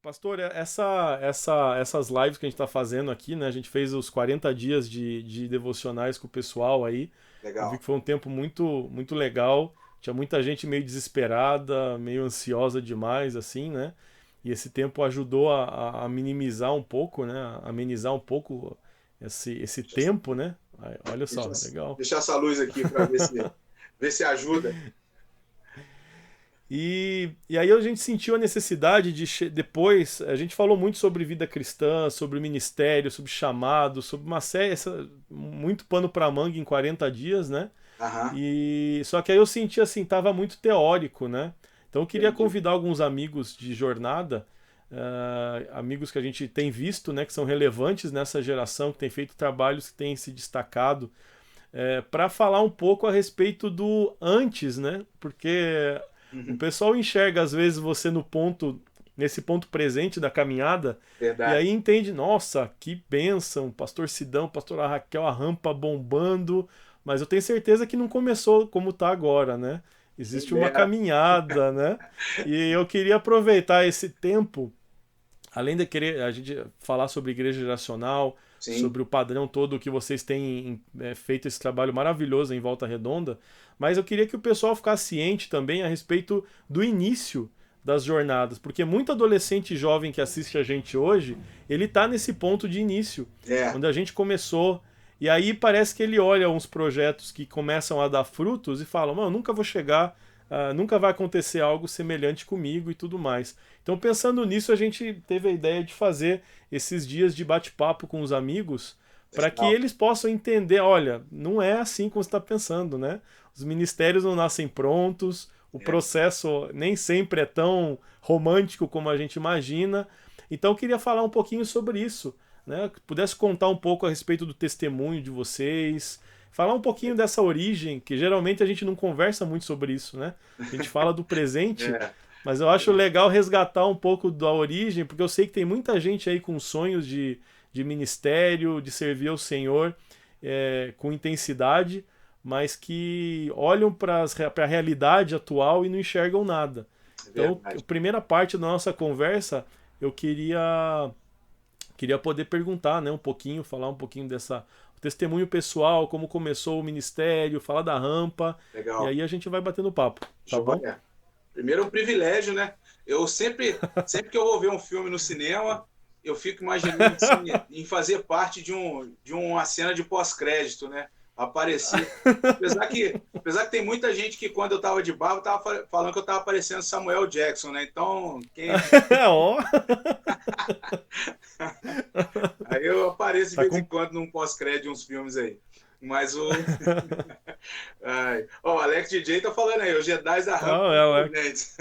Pastor, essas lives que a gente está fazendo aqui, né? A gente fez os 40 dias de devocionais com o pessoal aí. Eu vi Legal. que foi um tempo muito legal. Tinha muita gente meio desesperada, meio ansiosa demais, assim, né? E esse tempo ajudou a minimizar um pouco, né? A amenizar um pouco esse Deixa, tempo, né? Aí, olha deixa, só, legal. deixar essa luz aqui para ver se ajuda. E aí a gente sentiu a necessidade de depois, a gente falou muito sobre vida cristã, sobre ministério, sobre chamado, sobre uma série, muito pano para manga em 40 dias, né? Aham, E só que aí eu senti assim, tava muito teórico, né? Então eu queria entendi. convidar alguns amigos de jornada, amigos que a gente tem visto, né, que são relevantes nessa geração, que tem feito trabalhos que têm se destacado, para falar um pouco a respeito do antes, né? Porque o Uhum, pessoal enxerga às vezes você no ponto, nesse ponto presente da caminhada, e verdade. aí entende, nossa, que bênção, pastor Sidão, pastora Raquel, a rampa bombando, mas eu tenho certeza que não começou como tá agora, né? Existe uma É, caminhada, né? E eu queria aproveitar esse tempo, além de querer a gente falar sobre igreja geracional, sim. sobre o padrão todo que vocês têm feito esse trabalho maravilhoso em Volta Redonda, mas eu queria que o pessoal ficasse ciente também a respeito do início das jornadas, porque muito adolescente jovem que assiste a gente hoje, ele está nesse ponto de início, É, onde a gente começou, e aí parece que ele olha uns projetos que começam a dar frutos e fala, mano, nunca vou chegar, nunca vai acontecer algo semelhante comigo e tudo mais. Então, pensando nisso, a gente teve a ideia de fazer esses dias de bate-papo com os amigos para que legal. eles possam entender: olha, não é assim como você está pensando, né? Os ministérios não nascem prontos, o É, processo nem sempre é tão romântico como a gente imagina. Então, eu queria falar um pouquinho sobre isso, né? Que pudesse contar um pouco a respeito do testemunho de vocês. Falar um pouquinho dessa origem, que geralmente a gente não conversa muito sobre isso, né? A gente fala do presente, é, mas eu acho legal resgatar um pouco da origem, porque eu sei que tem muita gente aí com sonhos de ministério, de servir ao Senhor com intensidade, mas que olham para a realidade atual e não enxergam nada. é Então, a verdade. primeira parte da nossa conversa, eu queria poder perguntar, né, um pouquinho, falar um pouquinho dessa testemunho pessoal, como começou o ministério, falar da rampa, e Legal. aí a gente vai batendo papo, tá bom? Joia. Primeiro é um privilégio, né? Eu sempre que eu vou ver um filme no cinema, eu fico imaginando assim, em fazer parte de uma cena de pós-crédito, né? Aparecer. Apesar que tem muita gente que quando eu estava de barba estava falando que eu estava parecendo Samuel Jackson, né? Então, Ó, aí eu apareço de tá vez em com. quando num pós-crédito de uns filmes aí. Mas o. Ai. Ó, o Alex DJ tá falando aí, os Jedi da Rampa Não, é, estão Alex. presentes.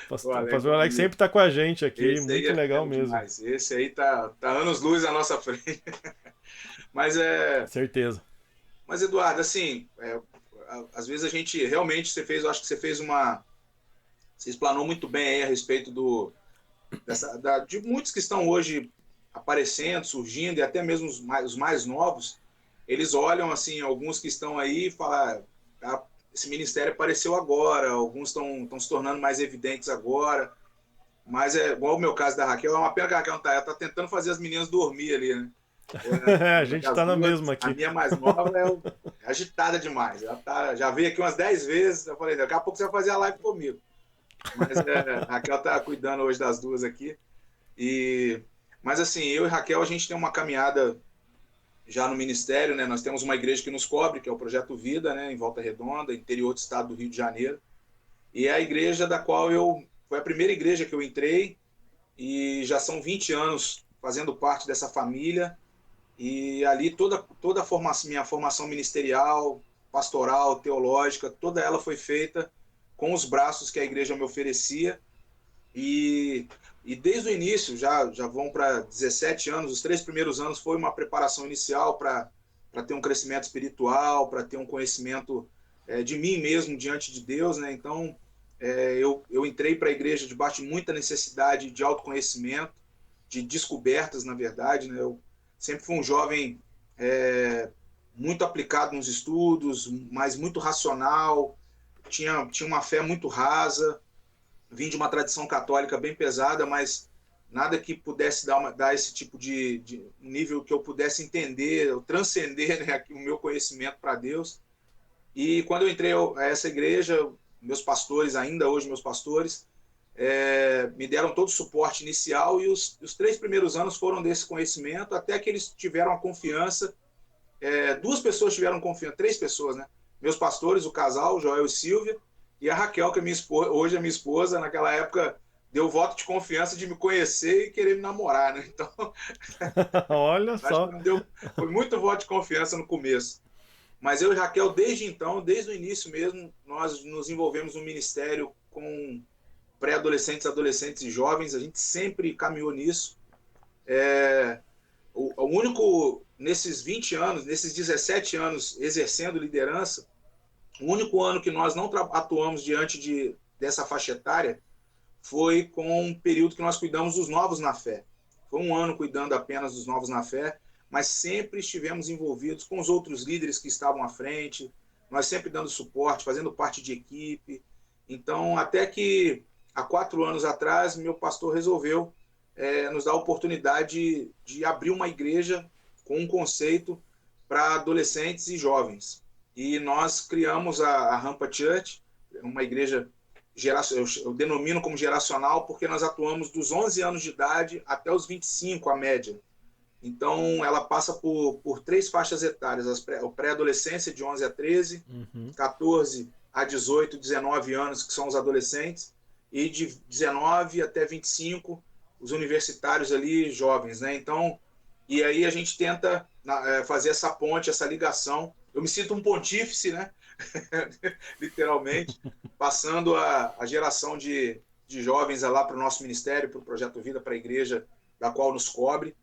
O O Alex pastor é Alex bonito. sempre tá com a gente aqui, Esse aí muito é legal fera mesmo. demais. Esse aí tá anos luz à nossa frente. Mas Certeza. mas Eduardo, assim, às vezes a gente realmente eu acho que você explanou muito bem aí a respeito de muitos que estão hoje aparecendo, surgindo e até mesmo os mais novos, eles olham assim, alguns que estão aí e falam, esse ministério apareceu agora, alguns estão se tornando mais evidentes agora. Mas é igual o meu caso da Raquel, é uma pena que a Raquel não tá. Ela tá tentando fazer as meninas dormir ali, né? A gente As tá na duas, mesma a aqui. minha mais nova é agitada demais. Ela já veio aqui umas 10 vezes. Eu falei, daqui a pouco você vai fazer a live comigo. Mas a Raquel tá cuidando hoje das duas aqui. E, mas assim, eu e Raquel, a gente tem uma caminhada já no ministério, né? Nós temos uma igreja que nos cobre, que é o Projeto Vida, né? Em Volta Redonda, interior do estado do Rio de Janeiro. E é a igreja da qual foi a primeira igreja que eu entrei e já são 20 anos fazendo parte dessa família e ali toda minha formação ministerial, pastoral, teológica, toda ela foi feita com os braços que a igreja me oferecia e, e desde o início, já vão para 17 anos, os 3 primeiros anos foi uma preparação inicial para ter um crescimento espiritual, para ter um conhecimento de mim mesmo diante de Deus, né? Então, eu entrei para a igreja debaixo de muita necessidade de autoconhecimento, de descobertas, na verdade, né? Eu sempre fui um jovem é, muito aplicado nos estudos, mas muito racional, tinha uma fé muito rasa, vim de uma tradição católica bem pesada, mas nada que pudesse dar esse tipo de nível que eu pudesse entender, eu transcender, né, o meu conhecimento para Deus. E quando eu entrei a essa igreja, meus pastores, ainda hoje meus pastores, me deram todo o suporte inicial, e os 3 primeiros anos foram desse conhecimento, até que eles tiveram a confiança. 2 pessoas tiveram confiança, 3 pessoas, né? Meus pastores, o casal, Joel e Silvia, e a Raquel, que é minha esposa, hoje é minha esposa. Naquela época deu voto de confiança de me conhecer e querer me namorar, né? Então, Olha acho que só. foi muito voto de confiança no começo. Mas eu e Raquel, desde então, desde o início mesmo, nós nos envolvemos no ministério com pré-adolescentes, adolescentes e jovens. A gente sempre caminhou nisso. O único, nesses 20 anos, nesses 17 anos exercendo liderança, o único ano que nós não atuamos diante dessa faixa etária foi com um período que nós cuidamos dos novos na fé. Foi um ano cuidando apenas dos novos na fé, mas sempre estivemos envolvidos com os outros líderes que estavam à frente, nós sempre dando suporte, fazendo parte de equipe. Então, até que há 4 anos atrás, meu pastor resolveu nos dar a oportunidade de abrir uma igreja com um conceito para adolescentes e jovens. E nós criamos a Rampa Church, uma igreja, eu denomino como geracional, porque nós atuamos dos 11 anos de idade até os 25, a média. Então, ela passa por 3 faixas etárias: a pré-adolescência, de 11 a 13, 14 a 18, 19 anos, que são os adolescentes, e de 19 até 25, os universitários ali, jovens, né? Então, e aí a gente tenta fazer essa ponte, essa ligação. Eu me sinto um pontífice, né? Literalmente, passando a geração de jovens lá para o nosso ministério, para o Projeto Vida, para a igreja da qual nos cobre.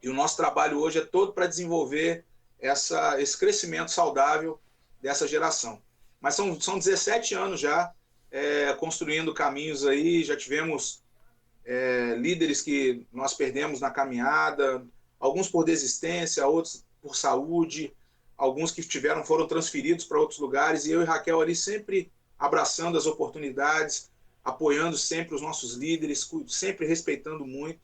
E o nosso trabalho hoje é todo para desenvolver esse crescimento saudável dessa geração. Mas são 17 anos já construindo caminhos aí. Já tivemos líderes que nós perdemos na caminhada, alguns por desistência, outros por saúde, alguns que foram transferidos para outros lugares, e eu e Raquel ali sempre abraçando as oportunidades, apoiando sempre os nossos líderes, sempre respeitando muito.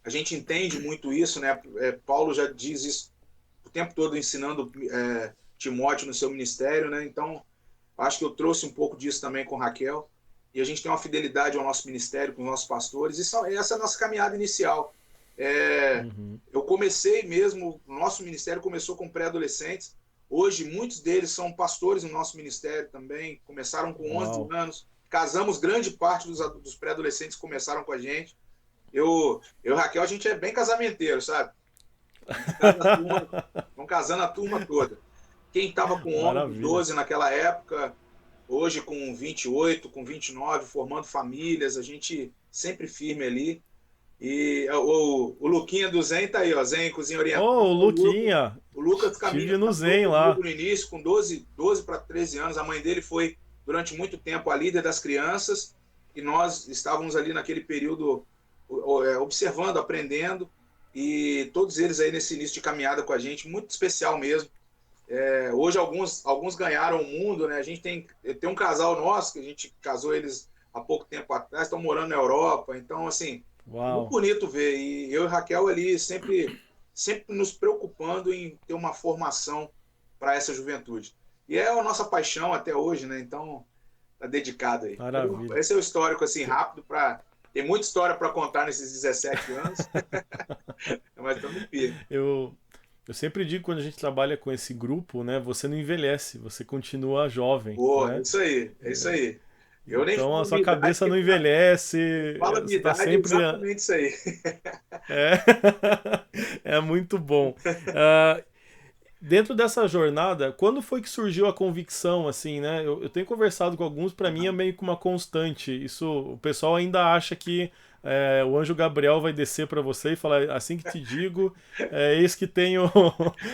A gente entende muito isso, né? Paulo já diz isso o tempo todo, ensinando Timóteo no seu ministério, né? Então, acho que eu trouxe um pouco disso também com Raquel, e a gente tem uma fidelidade ao nosso ministério, com os nossos pastores, e essa é a nossa caminhada inicial. Eu comecei mesmo, o nosso ministério começou com pré-adolescentes. Hoje, muitos deles são pastores no nosso ministério também, começaram com 11 anos. Casamos, grande parte dos pré-adolescentes começaram com a gente. Eu e Raquel, a gente é bem casamenteiro, sabe? Estão casando a turma toda. Quem estava com 11, 12 naquela época, hoje com 28, com 29, formando famílias, a gente sempre firme ali. E o Luquinha do Zen tá aí, ó, Zen Cozinha Oriental. O Luquinha! O Lucas caminha no Zen lá no início, com 12 para 13 anos. A mãe dele foi, durante muito tempo, a líder das crianças, e nós estávamos ali naquele período observando, aprendendo, e todos eles aí nesse início de caminhada com a gente, muito especial mesmo. Hoje alguns ganharam o mundo, né? A gente tem um casal nosso, que a gente casou eles há pouco tempo atrás, estão morando na Europa, então, assim, muito bonito ver. E eu e Raquel ali sempre nos preocupando em ter uma formação para essa juventude. E é a nossa paixão até hoje, né? Então, tá dedicado aí. Maravilha. Esse é o histórico, assim, rápido, tem muita história para contar nesses 17 anos, mas estamos firmes. Eu sempre digo, quando a gente trabalha com esse grupo, né, você não envelhece, você continua jovem. Pô, né? É isso aí. Então a sua cabeça não envelhece. Fala minha idade, sempre... exatamente isso aí. É muito bom. Dentro dessa jornada, quando foi que surgiu a convicção, assim, né? Eu tenho conversado com alguns, para mim é meio que uma constante. Isso, o pessoal ainda acha que o anjo Gabriel vai descer para você e falar: assim que te digo, eis que tenho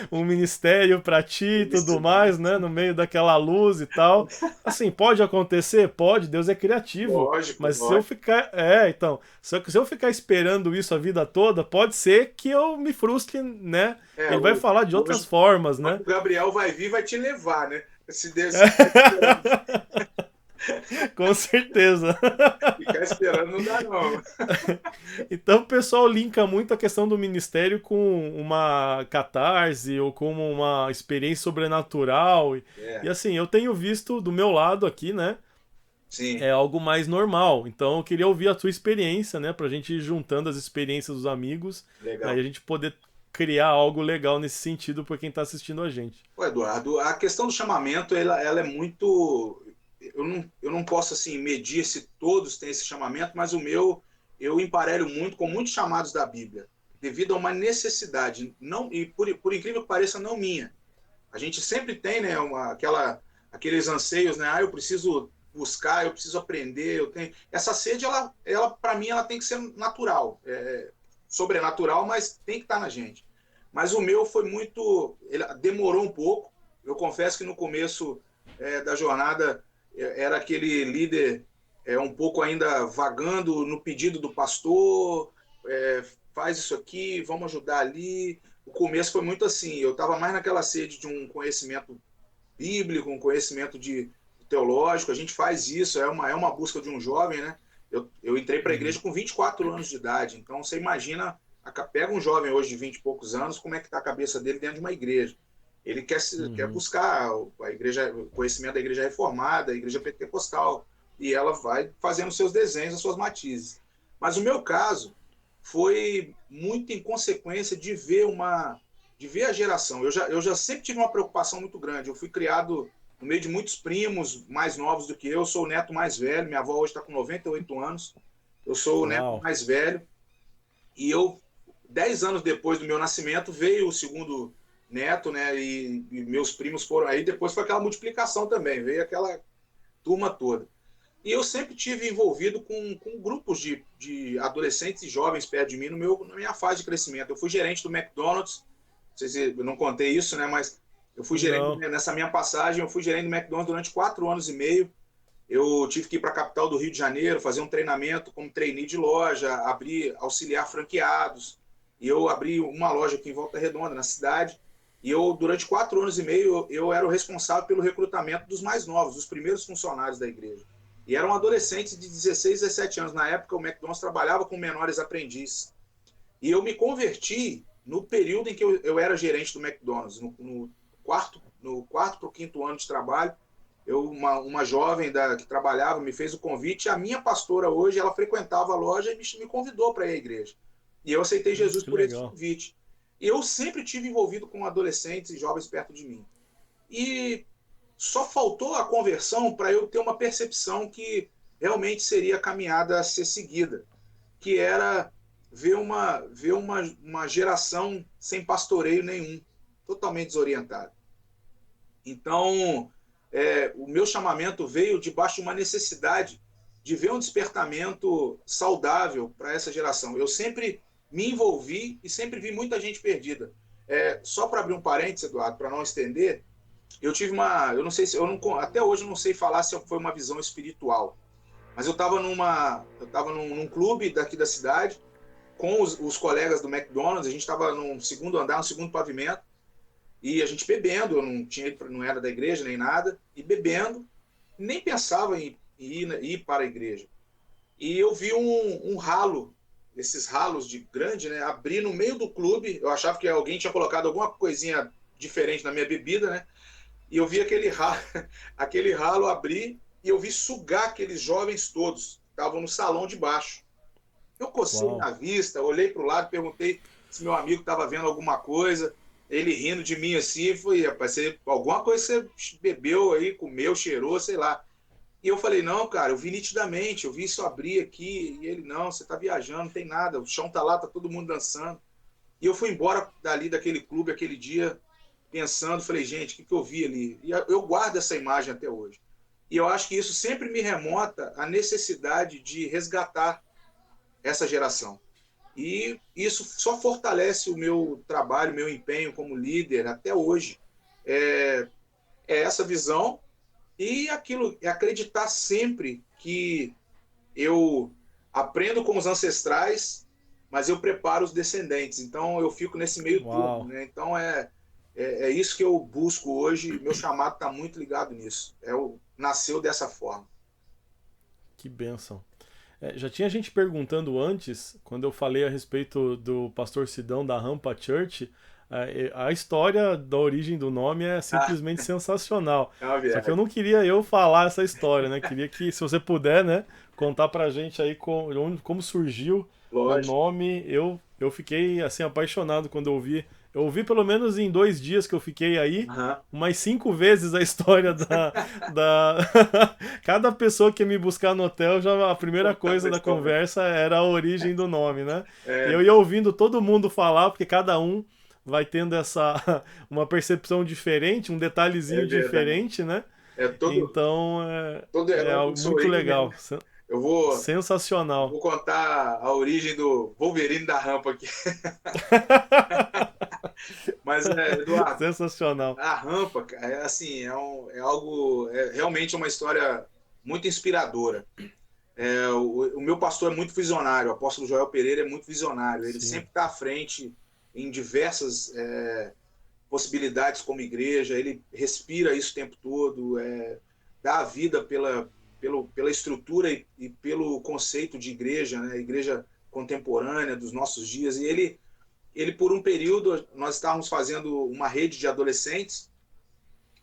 um ministério para ti e tudo mais, né? No meio daquela luz e tal. Assim, pode acontecer? Pode, Deus é criativo. Lógico, mas se eu ficar. Então, se eu ficar esperando isso a vida toda, pode ser que eu me frustre, né? Ele vai falar de outras formas, né? O Gabriel vai vir e vai te levar, né? Se Deus Com certeza. Ficar esperando não dá, não. Então o pessoal linka muito a questão do ministério com uma catarse ou com uma experiência sobrenatural. E É, assim, eu tenho visto do meu lado aqui, né? sim, É algo mais normal. Então eu queria ouvir a tua experiência, né? Pra gente ir juntando as experiências dos amigos, né? E a legal. gente poder criar algo legal nesse sentido por quem tá assistindo a gente. Ô, Eduardo, a questão do chamamento, ela é muito. Eu não posso assim medir se todos têm esse chamamento, mas o meu eu emparelho muito com muitos chamados da Bíblia, devido a uma necessidade, não e por incrível que pareça, não minha. A gente sempre tem, né, aqueles anseios, né? Ah, eu preciso buscar, eu preciso aprender, eu tenho. Essa sede, ela para mim, ela tem que ser natural, sobrenatural, mas tem que estar na gente. Mas o meu foi muito, ele demorou um pouco. Eu confesso que no começo da jornada era aquele líder um pouco ainda vagando no pedido do pastor, é, faz isso aqui, vamos ajudar ali. O começo foi muito assim, eu estava mais naquela sede de um conhecimento bíblico, um conhecimento teológico, a gente faz isso, é uma busca de um jovem, né? Eu entrei para a igreja Uhum. com 24 anos de idade, então você imagina, pega um jovem hoje de 20 e poucos anos, como é que está a cabeça dele dentro de uma igreja. Ele quer Uhum. buscar a igreja, o conhecimento da igreja reformada, a igreja pentecostal, e ela vai fazendo seus desenhos, as suas matizes. Mas o meu caso foi muito em consequência de ver a geração. Eu já sempre tive uma preocupação muito grande. Eu fui criado no meio de muitos primos mais novos do que eu. Sou o neto mais velho. Minha avó hoje está com 98 anos. Eu sou o neto Uau. mais velho. E 10 anos depois do meu nascimento, veio o segundo neto, né? E meus primos foram aí. Depois foi aquela multiplicação também. Veio aquela turma toda. E eu sempre tive envolvido com grupos de adolescentes e jovens perto de mim na minha fase de crescimento. Eu fui gerente do McDonald's, não sei se eu não contei isso, né? Mas eu fui gerente, Não. nessa minha passagem, eu fui gerente do McDonald's durante 4 anos e meio. Eu tive que ir para a capital do Rio de Janeiro, fazer um treinamento como trainee de loja, auxiliar franqueados. E eu abri uma loja aqui em Volta Redonda, na cidade. E durante 4 anos e meio, eu era o responsável pelo recrutamento dos mais novos, dos primeiros funcionários da igreja. E eram adolescentes de 16, 17 anos. Na época, o McDonald's trabalhava com menores aprendizes. E eu me converti no período em que eu era gerente do McDonald's, no quarto para o quinto ano de trabalho. Uma jovem que trabalhava me fez o convite. A minha pastora hoje, ela frequentava a loja e me convidou para ir à igreja. E eu aceitei Jesus Que por esse legal. convite. E eu sempre tive envolvido com adolescentes e jovens perto de mim. E só faltou a conversão para eu ter uma percepção que realmente seria a caminhada a ser seguida, que era ver uma geração sem pastoreio nenhum, totalmente desorientada. Então, o meu chamamento veio debaixo de uma necessidade de ver um despertamento saudável para essa geração. Eu sempre me envolvi e sempre vi muita gente perdida. Só para abrir um parênteses, Eduardo, para não estender, eu não sei se, até hoje eu não sei falar se foi uma visão espiritual, mas eu estava num clube daqui da cidade com os colegas do McDonald's. A gente estava no segundo andar, no segundo pavimento, e a gente bebendo. Eu não era da igreja nem nada, e bebendo, nem pensava em ir para a igreja. E eu vi um ralo, esses ralos de grande, né, abrir no meio do clube. Eu achava que alguém tinha colocado alguma coisinha diferente na minha bebida, né? E eu vi aquele ralo, aquele ralo abrir, e eu vi sugar aqueles jovens todos que estavam no salão de baixo. Eu cocei Uau. na vista, olhei para o lado, perguntei se meu amigo estava vendo alguma coisa. Ele rindo de mim assim, foi, rapaz, alguma coisa você bebeu aí, comeu, cheirou, sei lá. E eu falei, não, cara, eu vi nitidamente, eu vi isso abrir aqui. E ele, não, você está viajando, não tem nada, o chão tá lá, tá todo mundo dançando. E eu fui embora daquele clube, aquele dia, pensando, falei, gente, o que eu vi ali? E eu guardo essa imagem até hoje. E eu acho que isso sempre me remota à necessidade de resgatar essa geração. E isso só fortalece o meu trabalho, meu empenho como líder até hoje. É, é essa visão e aquilo, é acreditar sempre que eu aprendo com os ancestrais, mas eu preparo os descendentes. Então eu fico nesse meio termo, Uau. né? Então é isso que eu busco hoje. Meu chamado está muito ligado nisso. Nasceu dessa forma. Que bênção. Já tinha gente perguntando antes, quando eu falei a respeito do pastor Sidão da Rampa Church, a história da origem do nome é Ah, simplesmente sensacional. é uma Só que eu viagem. não queria eu falar essa história, né? Queria que, se você puder, né, contar pra gente aí como surgiu o Lógico. nome. Eu fiquei assim apaixonado quando eu ouvi. Eu ouvi pelo menos em 2 dias que eu fiquei aí, Aham. umas 5 vezes a história da... Cada pessoa que ia me buscar no hotel, já a primeira Contando coisa a da história. conversa era a origem do nome, né? E É, eu ia ouvindo todo mundo falar, porque cada um vai tendo essa uma percepção diferente, um é detalhezinho verdade. diferente, né? É Então todo é herói tem algo sua muito origem, né? legal, Eu vou, eu sensacional. vou contar a origem do Wolverine da rampa aqui. Mas, Eduardo, Sensacional. a rampa, cara, é assim, é algo, é realmente uma história muito inspiradora. O meu pastor é muito visionário, o apóstolo Joel Pereira é muito visionário. Ele Sim, sempre está à frente em diversas possibilidades como igreja, ele respira isso o tempo todo, dá a vida pela estrutura e pelo conceito de igreja, né? Igreja contemporânea dos nossos dias. E ele, por um período, nós estávamos fazendo uma rede de adolescentes,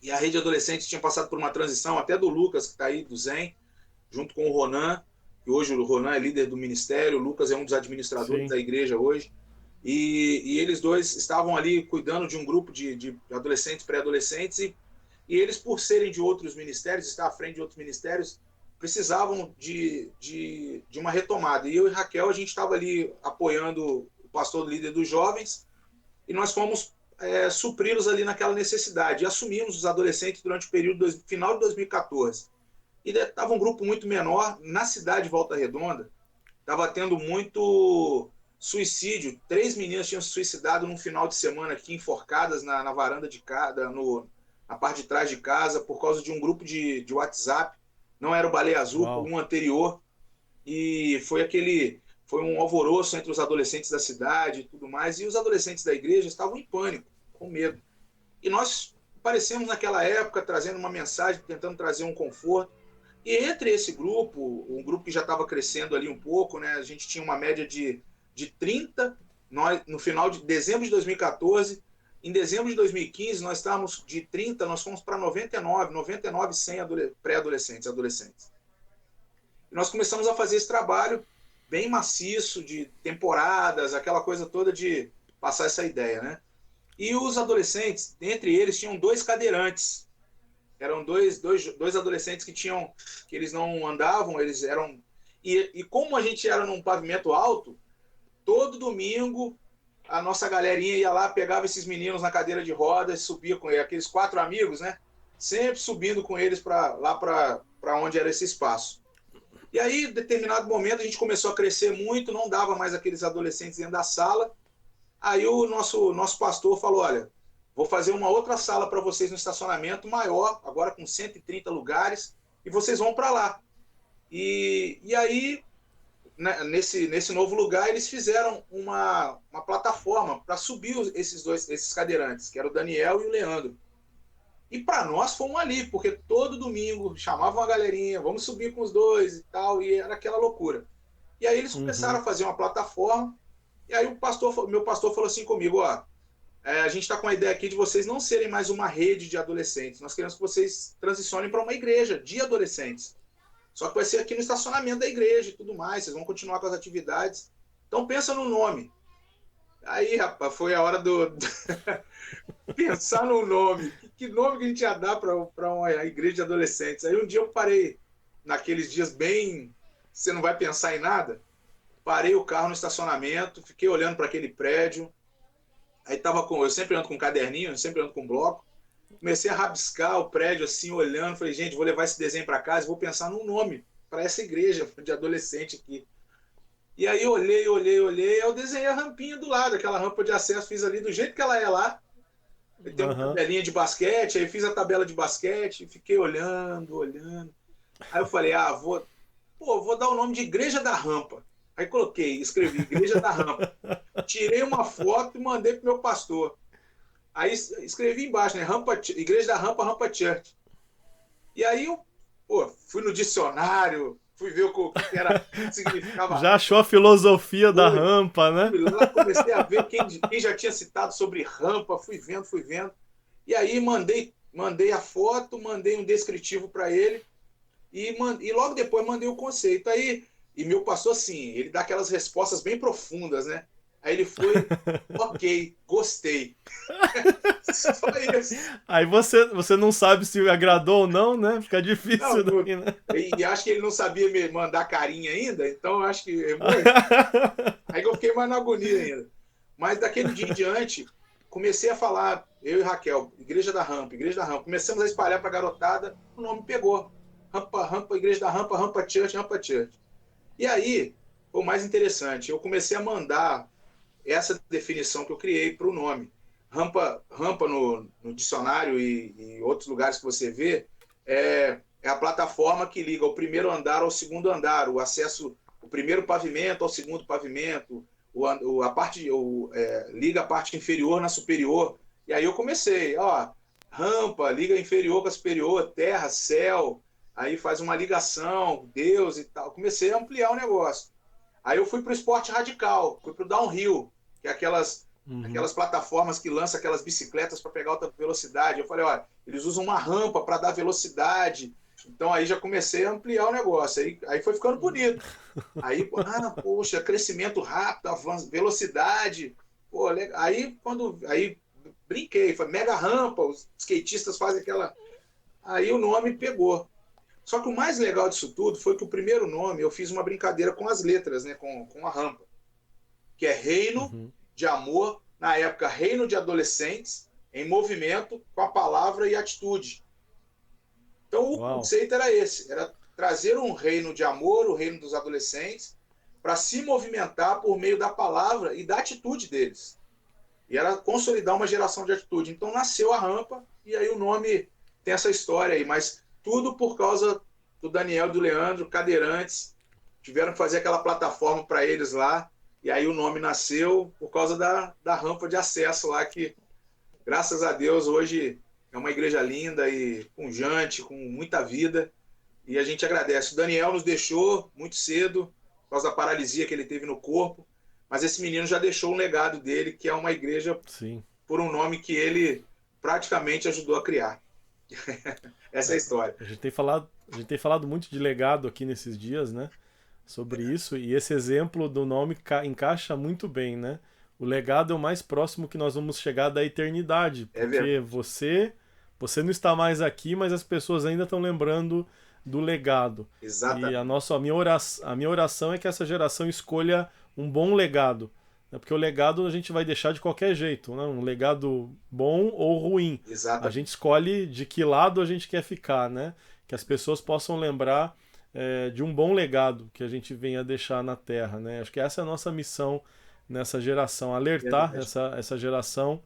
e a rede de adolescentes tinha passado por uma transição, até do Lucas, que está aí, do Zen, junto com o Ronan, que hoje o Ronan é líder do ministério, o Lucas é um dos administradores sim. da igreja hoje. E eles dois estavam ali cuidando de um grupo de adolescentes, pré-adolescentes, e eles, por serem de outros ministérios, estar à frente de outros ministérios, precisavam de uma retomada. E eu e Raquel, a gente estava ali apoiando o pastor líder dos jovens, e nós fomos supri-los ali naquela necessidade. E assumimos os adolescentes durante o período final de 2014. E estava um grupo muito menor na cidade de Volta Redonda, estava tendo muito suicídio. 3 meninas tinham se suicidado num final de semana aqui, enforcadas na varanda de casa, na parte de trás de casa, por causa de um grupo de WhatsApp. Não era o Baleia Azul, foi Uau. um anterior. E foi um alvoroço entre os adolescentes da cidade e tudo mais. E os adolescentes da igreja estavam em pânico, com medo. E nós aparecemos naquela época trazendo uma mensagem, tentando trazer um conforto. E entre esse grupo, um grupo que já estava crescendo ali um pouco, né? A gente tinha uma média de 30, nós, no final de dezembro de 2014, em dezembro de 2015, nós estávamos de 30, nós fomos para 99, 100 pré-adolescentes, adolescentes. E nós começamos a fazer esse trabalho bem maciço, de temporadas, aquela coisa toda de passar essa ideia, né? E os adolescentes, entre eles, tinham 2 cadeirantes. Eram dois adolescentes que eles não andavam, eles eram. E como a gente era num pavimento alto, todo domingo a nossa galerinha ia lá, pegava esses meninos na cadeira de rodas, subia com eles, aqueles 4 amigos, né? Sempre subindo com eles para onde era esse espaço. E aí, em determinado momento, a gente começou a crescer muito, não dava mais aqueles adolescentes dentro da sala. Aí o nosso pastor falou: olha, vou fazer uma outra sala para vocês no estacionamento, maior, agora com 130 lugares, e vocês vão para lá. E aí, né, nesse novo lugar, eles fizeram uma plataforma para subir esses cadeirantes, que era o Daniel e o Leandro. E para nós foi um alívio, porque todo domingo chamavam a galerinha, vamos subir com os dois e tal, e era aquela loucura. E aí eles começaram Uhum. a fazer uma plataforma, e aí meu pastor falou assim comigo: ó, a gente está com a ideia aqui de vocês não serem mais uma rede de adolescentes. Nós queremos que vocês transicionem para uma igreja de adolescentes. Só que vai ser aqui no estacionamento da igreja e tudo mais. Vocês vão continuar com as atividades. Então pensa no nome. Aí, rapaz, foi a hora do pensar no nome. Que nome que a gente ia dar para uma igreja de adolescentes? Aí um dia eu parei, naqueles dias bem. Você não vai pensar em nada. Parei o carro no estacionamento, fiquei olhando para aquele prédio. Aí eu sempre ando com um caderninho, eu sempre ando com um bloco. Comecei a rabiscar o prédio assim, olhando. Falei, gente, vou levar esse desenho para casa e vou pensar num nome para essa igreja de adolescente aqui. E aí olhei, aí eu desenhei a rampinha do lado, aquela rampa de acesso, fiz ali do jeito que ela é lá. Aí tem uma Aham. tabelinha de basquete, aí fiz a tabela de basquete, fiquei olhando. Aí eu falei, vou dar o nome de Igreja da Rampa. Aí escrevi Igreja da Rampa. Tirei uma foto e mandei pro meu pastor. Aí escrevi embaixo, né? Igreja da Rampa, Rampa Church. E aí eu fui no dicionário, fui ver o que era, o que significava. Já achou a filosofia da rampa, né? Fui lá, comecei a ver quem já tinha citado sobre rampa, fui vendo, fui vendo. E aí mandei a foto, mandei um descritivo para ele e logo depois mandei o conceito. Aí, e meu pastor, assim, ele dá aquelas respostas bem profundas, né? Aí ele foi, ok, gostei. Só isso. Aí você não sabe se agradou ou não, né? Fica difícil Não, daí, né? e acho que ele não sabia me mandar carinha ainda, então eu acho que aí eu fiquei mais na agonia ainda. Mas daquele dia em diante, comecei a falar, eu e Raquel, Igreja da Rampa, Igreja da Rampa. Começamos a espalhar para a garotada, o nome pegou. Rampa, Rampa, Igreja da Rampa, Rampa Church, Rampa Church. E aí, o mais interessante, eu comecei a mandar essa definição que eu criei para o nome. Rampa no dicionário e outros lugares que você vê, é a plataforma que liga o primeiro andar ao segundo andar, o acesso, o primeiro pavimento ao segundo pavimento, liga a parte inferior na superior. E aí eu comecei, ó, rampa, liga inferior com a superior, terra, céu, aí faz uma ligação, Deus e tal. Comecei a ampliar o negócio. Aí eu fui para o esporte radical, fui para o downhill, que é aquelas plataformas que lançam aquelas bicicletas para pegar alta velocidade. Eu falei, olha, eles usam uma rampa para dar velocidade. Então aí já comecei a ampliar o negócio. Aí foi ficando bonito. Aí, poxa, crescimento rápido, avanço, velocidade. Pô, aí brinquei, foi mega rampa, os skatistas fazem aquela. Aí o nome pegou. Só que o mais legal disso tudo foi que o primeiro nome eu fiz uma brincadeira com as letras, né, com a rampa, que é Reino de Amor, na época Reino de Adolescentes, em movimento, com a palavra e atitude. Então o conceito era esse, era trazer um reino de amor, o reino dos adolescentes, para se movimentar por meio da palavra e da atitude deles. E era consolidar uma geração de atitude. Então nasceu a rampa, e aí o nome tem essa história aí, mas tudo por causa do Daniel e do Leandro, cadeirantes, tiveram que fazer aquela plataforma para eles lá, e aí o nome nasceu por causa da rampa de acesso lá, que, graças a Deus, hoje é uma igreja linda e pujante, com muita vida, e a gente agradece. O Daniel nos deixou muito cedo, por causa da paralisia que ele teve no corpo, mas esse menino já deixou um legado dele, que é uma igreja por um nome que ele praticamente ajudou a criar. Essa é a história. A gente tem falado muito de legado aqui nesses dias, né? Sobre isso, e esse exemplo do nome encaixa muito bem, né? O legado é o mais próximo que nós vamos chegar da eternidade, porque você não está mais aqui, mas as pessoas ainda estão lembrando do legado. Exatamente. E a minha oração é que essa geração escolha um bom legado, né? Porque o legado a gente vai deixar de qualquer jeito, né? Um legado bom ou ruim. Exatamente. A gente escolhe de que lado a gente quer ficar, né? Que as pessoas possam lembrar de um bom legado que a gente venha deixar na Terra, né? Acho que essa é a nossa missão nessa geração, alertar essa geração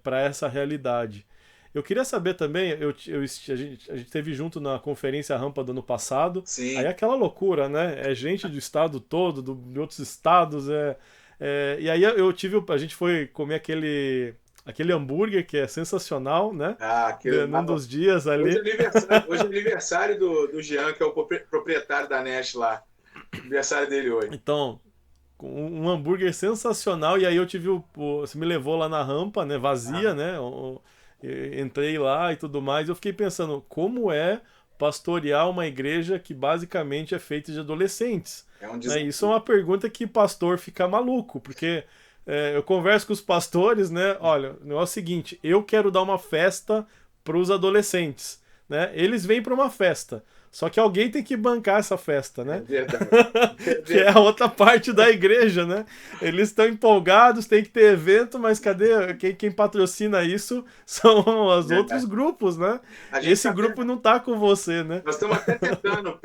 para essa realidade. Eu queria saber também, a gente esteve junto na conferência Rampa do ano passado. Sim. Aí é aquela loucura, né? É gente do estado todo, de outros estados. E aí a gente foi comer aquele hambúrguer que é sensacional, né? Num dos dias ali. Hoje é aniversário do Jean, que é o proprietário da Nest lá. Aniversário dele hoje. Então, um hambúrguer sensacional. E aí você me levou lá na rampa, né? Vazia, né? Entrei lá e tudo mais. Eu fiquei pensando, como é pastorear uma igreja que basicamente é feita de adolescentes? Isso é uma pergunta que pastor fica maluco, porque eu converso com os pastores, né? Olha, o negócio é o seguinte, eu quero dar uma festa para os adolescentes, né? Eles vêm para uma festa, só que alguém tem que bancar essa festa, né? É verdade. Que é a outra parte da igreja, né? Eles estão empolgados, tem que ter evento, mas cadê? Quem patrocina isso são os outros grupos, né? Esse grupo não tá com você, né? Nós estamos até tentando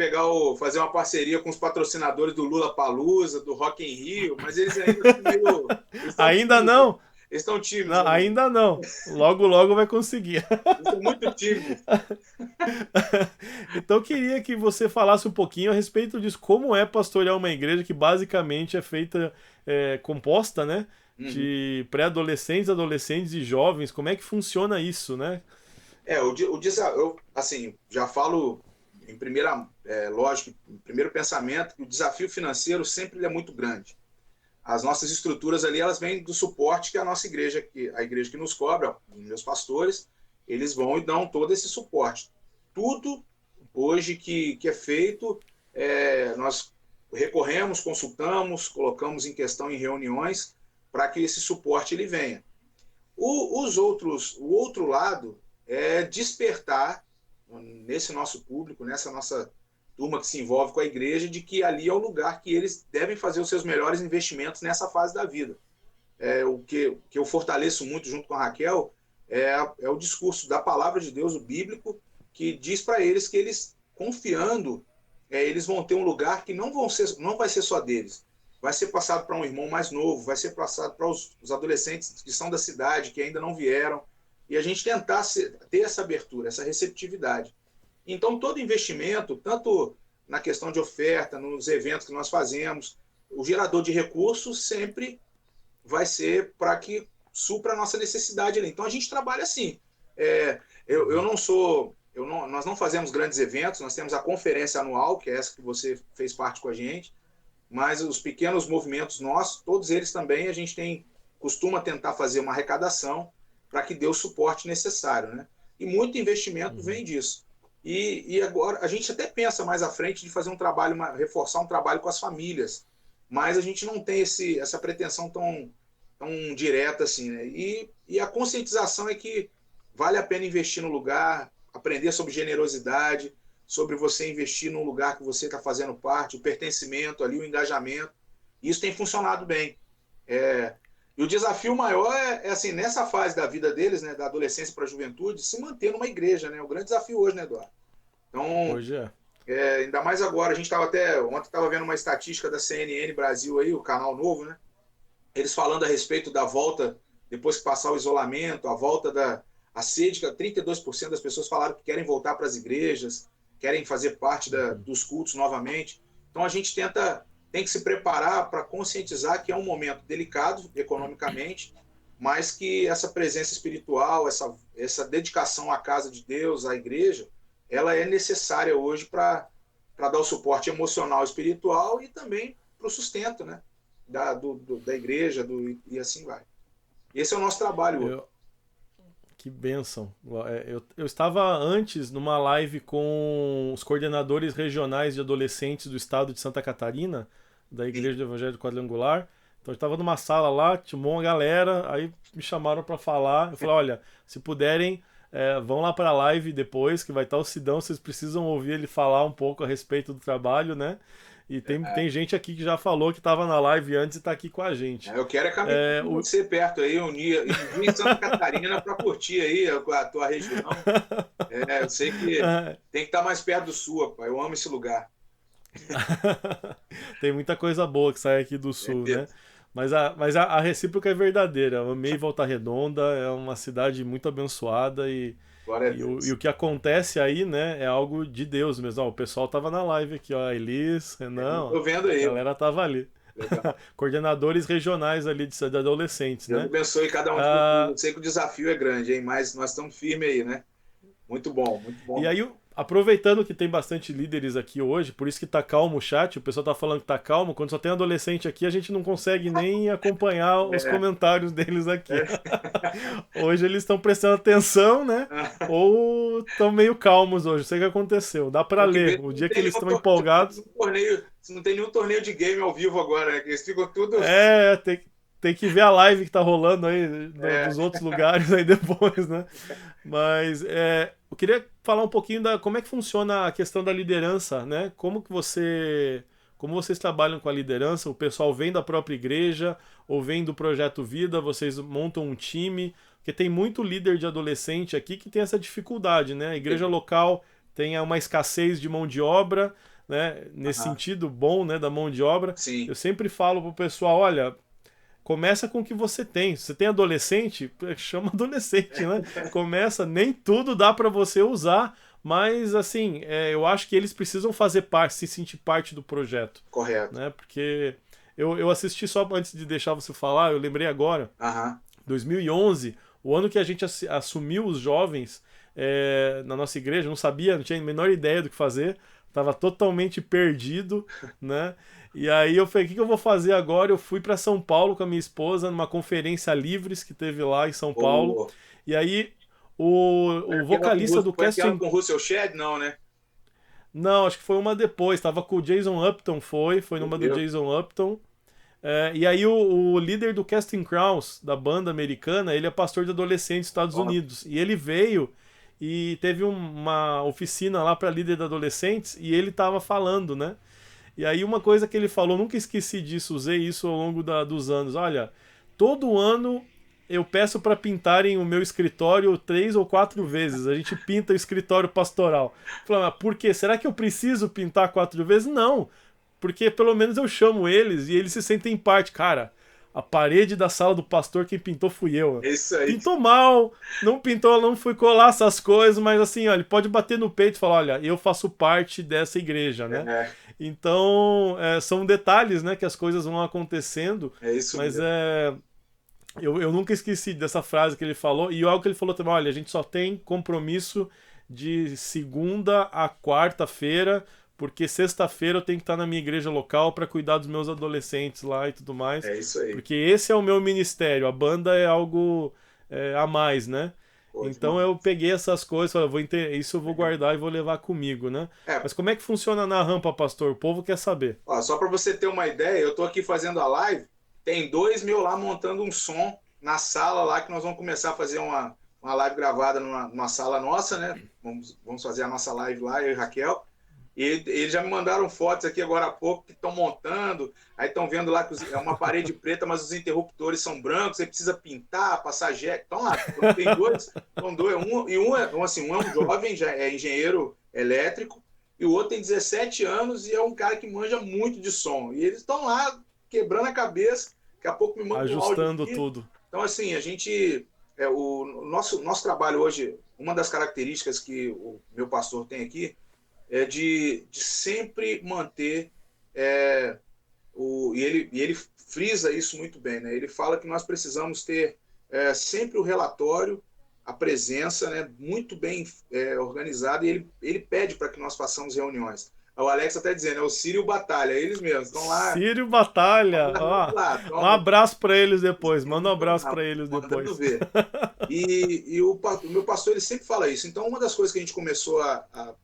fazer uma parceria com os patrocinadores do Lula Palusa, do Rock in Rio, mas eles ainda estão meio... Ainda não? Eles estão tímidos. Não, ainda não. Logo vai conseguir. Eles estão muito tímidos. Então eu queria que você falasse um pouquinho a respeito disso. Como é pastorear uma igreja que basicamente é feita, composta, né? De pré-adolescentes, adolescentes e jovens. Como é que funciona isso, né? Eu assim, já falo em primeira, lógico, em primeiro pensamento, que o desafio financeiro sempre é muito grande. As nossas estruturas ali, elas vêm do suporte que a nossa igreja, a igreja que nos cobra, os meus pastores, eles vão e dão todo esse suporte. Tudo hoje que é feito, nós recorremos, consultamos, colocamos em questão em reuniões para que esse suporte ele venha. O outro lado é despertar nesse nosso público, nessa nossa turma que se envolve com a igreja, de que ali é o lugar que eles devem fazer os seus melhores investimentos nessa fase da vida. O que eu fortaleço muito junto com a Raquel é o discurso da palavra de Deus, o bíblico, que diz para eles que eles, confiando, eles vão ter um lugar que não vai ser só deles. Vai ser passado para um irmão mais novo, vai ser passado para os adolescentes que são da cidade, que ainda não vieram, e a gente tentar ter essa abertura, essa receptividade. Então, todo investimento, tanto na questão de oferta, nos eventos que nós fazemos, o gerador de recursos sempre vai ser para que supra a nossa necessidade ali. Então, a gente trabalha assim. Nós não fazemos grandes eventos, nós temos a conferência anual, que é essa que você fez parte com a gente, mas os pequenos movimentos nossos, todos eles também, a gente costuma tentar fazer uma arrecadação para que dê o suporte necessário, né? E muito investimento vem disso. E agora, a gente até pensa mais à frente de fazer um trabalho, reforçar um trabalho com as famílias, mas a gente não tem essa pretensão tão direta assim, né? E a conscientização é que vale a pena investir no lugar, aprender sobre generosidade, sobre você investir num lugar que você está fazendo parte, o pertencimento ali, o engajamento. Isso tem funcionado bem. E o desafio maior assim, nessa fase da vida deles, né, da adolescência para a juventude, se manter numa igreja, né? O grande desafio hoje, né, Eduardo? Então, hoje ainda mais agora, a gente estava ontem estava vendo uma estatística da CNN Brasil aí, o canal novo, né? Eles falando a respeito da volta, depois que passar o isolamento, a volta a sede, que 32% das pessoas falaram que querem voltar para as igrejas, querem fazer parte dos cultos novamente. Então a gente tem que se preparar para conscientizar que é um momento delicado economicamente, mas que essa presença espiritual, essa dedicação à casa de Deus, à igreja, ela é necessária hoje para dar o suporte emocional, espiritual e também para o sustento, né? da igreja e assim vai. Esse é o nosso trabalho hoje. Que bênção. Eu estava antes numa live com os coordenadores regionais de adolescentes do estado de Santa Catarina, da Igreja do Evangelho Quadrangular. Então eu estava numa sala lá, tinha uma galera, aí me chamaram para falar. Eu falei, olha, se puderem, vão lá para a live depois, que vai estar o Sidão, vocês precisam ouvir ele falar um pouco a respeito do trabalho, né? E tem gente aqui que já falou que estava na live antes e está aqui com a gente. Eu quero caminhar com você perto aí, um dia em Santa Catarina para curtir aí a tua região. Eu sei que tem que estar mais perto do sul, rapaz. Eu amo esse lugar. Tem muita coisa boa que sai aqui do sul, né? Mas a recíproca é verdadeira. Eu amei Volta Redonda, é uma cidade muito abençoada e o que acontece aí, né, é algo de Deus mesmo. O pessoal tava na live aqui, ó, a Elis, Renan, tô vendo aí. A galera tava ali. Coordenadores regionais ali de adolescentes, Deus né? abençoe cada um de vocês. Eu sei que o desafio é grande, hein? Mas nós estamos firmes aí, né? Muito bom, muito bom. E aí, aproveitando que tem bastante líderes aqui hoje, por isso que tá calmo o chat, o pessoal tá falando que tá calmo, quando só tem adolescente aqui, a gente não consegue nem acompanhar os comentários deles aqui. Hoje eles estão prestando atenção, né? Ou estão meio calmos hoje, não sei o que aconteceu. Dá pra ler, o dia que eles estão empolgados... Não tem nenhum torneio de game ao vivo agora, né? Eles ficam tudo... Tem que ver a live que tá rolando aí dos outros lugares aí depois, né? Mas eu queria falar um pouquinho como é que funciona a questão da liderança, né? Como vocês trabalham com a liderança? O pessoal vem da própria igreja ou vem do Projeto Vida? Vocês montam um time? Porque tem muito líder de adolescente aqui que tem essa dificuldade, né? A igreja local tem uma escassez de mão de obra, né? Nesse sentido bom, né, da mão de obra. Sim. Eu sempre falo pro pessoal, olha... Começa com o que você tem. Se você tem adolescente, chama adolescente, né? Começa, nem tudo dá para você usar, mas assim, eu acho que eles precisam fazer parte, se sentir parte do projeto. Correto. Né? Porque eu assisti só antes de deixar você falar, eu lembrei agora, 2011, o ano que a gente assumiu os jovens, na nossa igreja, não sabia, não tinha a menor ideia do que fazer, estava totalmente perdido, né? E aí eu falei, o que eu vou fazer agora? Eu fui para São Paulo com a minha esposa, numa conferência Livres que teve lá em São Paulo. Ou E aí o vocalista do foi aquela Casting... com o Russell Shedd, não, né? Não, acho que foi uma depois, tava com o Jason Upton, foi numa do Eu. Jason Upton. E aí o líder do Casting Crowns, da banda americana, ele é pastor de adolescentes dos Estados Ó, Unidos. E ele veio e teve uma oficina lá para líder de adolescentes e ele tava falando, né? E aí uma coisa que ele falou, nunca esqueci disso, usei isso ao longo dos anos. Olha, todo ano eu peço para pintarem o meu escritório 3 ou 4 vezes. A gente pinta o escritório pastoral. Falei, mas por quê? Será que eu preciso pintar 4 vezes? Não, porque pelo menos eu chamo eles e eles se sentem parte. Cara, a parede da sala do pastor quem pintou fui eu. é isso aí. Pintou mal, não pintou, não fui colar essas coisas, mas assim, ó, ele pode bater no peito e falar, olha, eu faço parte dessa igreja, né? É, Então, são detalhes, né, que as coisas vão acontecendo, é isso mas mesmo. eu nunca esqueci dessa frase que ele falou, e algo que ele falou também, olha, a gente só tem compromisso de segunda a quarta-feira, porque sexta-feira eu tenho que estar na minha igreja local para cuidar dos meus adolescentes lá e tudo mais, É isso aí. porque esse é o meu ministério, a banda é algo a mais, né? Pô, Então demais. eu peguei essas coisas, falei, isso eu vou guardar e vou levar comigo, né? É, Mas como é que funciona na rampa, pastor? O povo quer saber. ó, só para você ter uma ideia, eu estou aqui fazendo a live, tem 2 mil lá montando um som na sala lá que nós vamos começar a fazer uma live gravada numa sala nossa, né? Vamos fazer a nossa live lá, eu e Raquel. E eles já me mandaram fotos aqui agora há pouco que estão montando. Aí estão vendo lá que é uma parede preta, mas os interruptores são brancos. Você precisa pintar, passar jeito. Estão lá. Tem dois, são dois. Um é um jovem, já é engenheiro elétrico, e o outro tem 17 anos e é um cara que manja muito de som. E eles estão lá quebrando a cabeça. Daqui a pouco me mandam um áudio Ajustando aqui. tudo. Então, assim, a gente. O nosso trabalho hoje, uma das características que o meu pastor tem aqui é de sempre manter e ele frisa isso muito bem, né? Ele fala que nós precisamos ter sempre o relatório, a presença, né, muito bem organizada, e ele pede para que nós façamos reuniões. O Alex até dizendo, é o Sírio Batalha, eles mesmos estão lá, Sírio Batalha, ó. Um estão abraço pra eles depois. Manda um abraço pra eles mandando depois. ver. E o meu pastor ele sempre fala isso. Então, uma das coisas que a gente começou a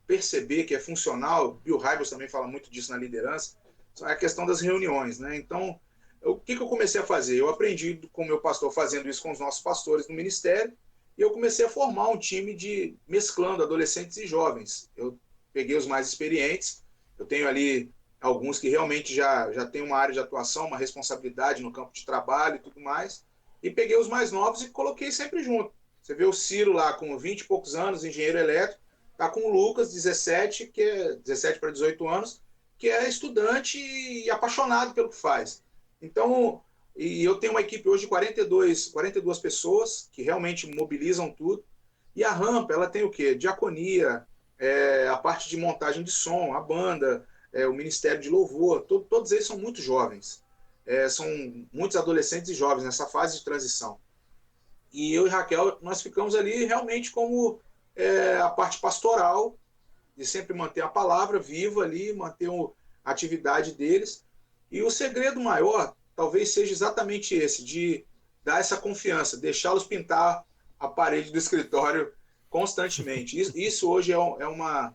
perceber que é funcional, Bill Hybels também fala muito disso na liderança, é a questão das reuniões, né? Então, o que eu comecei a fazer? Eu aprendi com o meu pastor fazendo isso com os nossos pastores no ministério, e eu comecei a formar um time de mesclando adolescentes e jovens. Eu peguei os mais experientes, eu tenho ali alguns que realmente já têm uma área de atuação, uma responsabilidade no campo de trabalho e tudo mais, e peguei os mais novos e coloquei sempre junto. Você vê o Ciro lá com 20 e poucos anos, engenheiro elétrico, tá com o Lucas, 17, que é 17 para 18 anos, que é estudante e apaixonado pelo que faz. Então, e eu tenho uma equipe hoje de 42 pessoas que realmente mobilizam tudo. E a rampa, ela tem o quê? Diaconia, a parte de montagem de som, a banda, o Ministério de Louvor, todos eles são muito jovens. São muitos adolescentes e jovens nessa fase de transição. E eu e Raquel, nós ficamos ali realmente como a parte pastoral, de sempre manter a palavra viva ali, manter a atividade deles. E o segredo maior talvez seja exatamente esse, de dar essa confiança, deixá-los pintar a parede do escritório constantemente. Isso hoje uma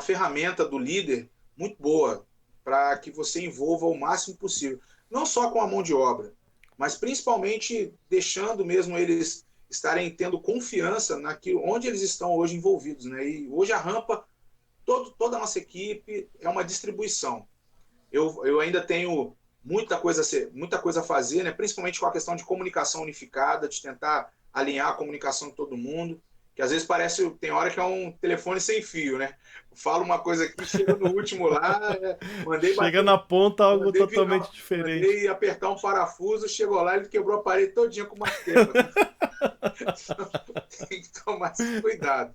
ferramenta do líder muito boa para que você envolva o máximo possível. Não só com a mão de obra, mas principalmente deixando mesmo eles estarem tendo confiança naquilo onde eles estão hoje envolvidos, né? E hoje a rampa, toda a nossa equipe é uma distribuição. Eu ainda tenho muita coisa a fazer, né? Principalmente com a questão de comunicação unificada, de tentar alinhar a comunicação de todo mundo, que às vezes tem hora que é um telefone sem fio, né? Eu falo uma coisa aqui, chega no último lá, Chega na ponta algo totalmente diferente. mandei apertar um parafuso, chegou lá, ele quebrou a parede todinha com martelo. Tem que tomar esse cuidado.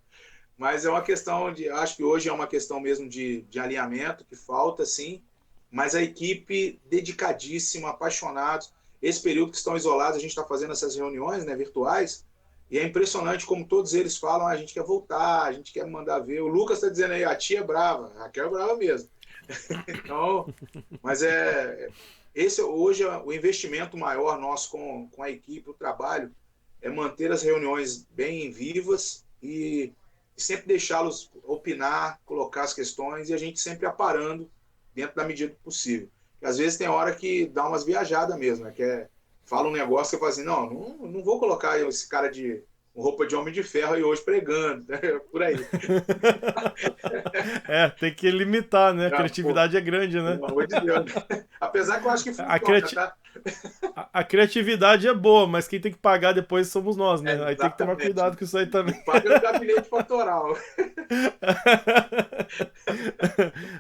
Mas é uma questão acho que hoje é uma questão mesmo de alinhamento, que falta, sim, mas a equipe dedicadíssima, apaixonados. Esse período que estão isolados, a gente está fazendo essas reuniões, né, virtuais, E é impressionante como todos eles falam, a gente quer voltar, a gente quer mandar ver. O Lucas está dizendo aí, a tia é brava, a Raquel é brava mesmo. Então, mas esse hoje o investimento maior nosso com a equipe, o trabalho, é manter as reuniões bem vivas e sempre deixá-los opinar, colocar as questões e a gente sempre aparando dentro da medida do possível. Porque às vezes tem hora que dá umas viajadas mesmo, né? Fala um negócio que eu falo assim, não vou colocar esse cara de roupa de homem de ferro aí hoje pregando, né? Por aí. Tem que limitar, né? A Pô, criatividade é grande, né? pelo amor de Deus. Apesar que eu acho que A, funciona, tá? a criatividade é boa, mas quem tem que pagar depois somos nós, né? Aí tem que tomar Exatamente. cuidado com isso aí também. Não paga no gabinete pastoral.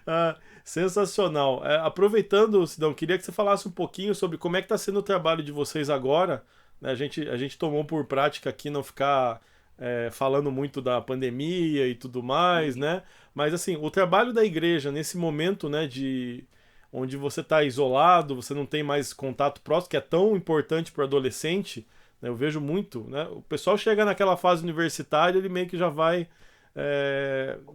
Ah, sensacional. Aproveitando, Sidão, queria que você falasse um pouquinho sobre como é que está sendo o trabalho de vocês agora. Né? A gente tomou por prática aqui não ficar falando muito da pandemia e tudo mais, né? Mas assim, o trabalho da igreja nesse momento, né, de onde você está isolado, você não tem mais contato próximo, que é tão importante para o adolescente, né? Eu vejo muito, né? O pessoal chega naquela fase universitária, ele meio que já vai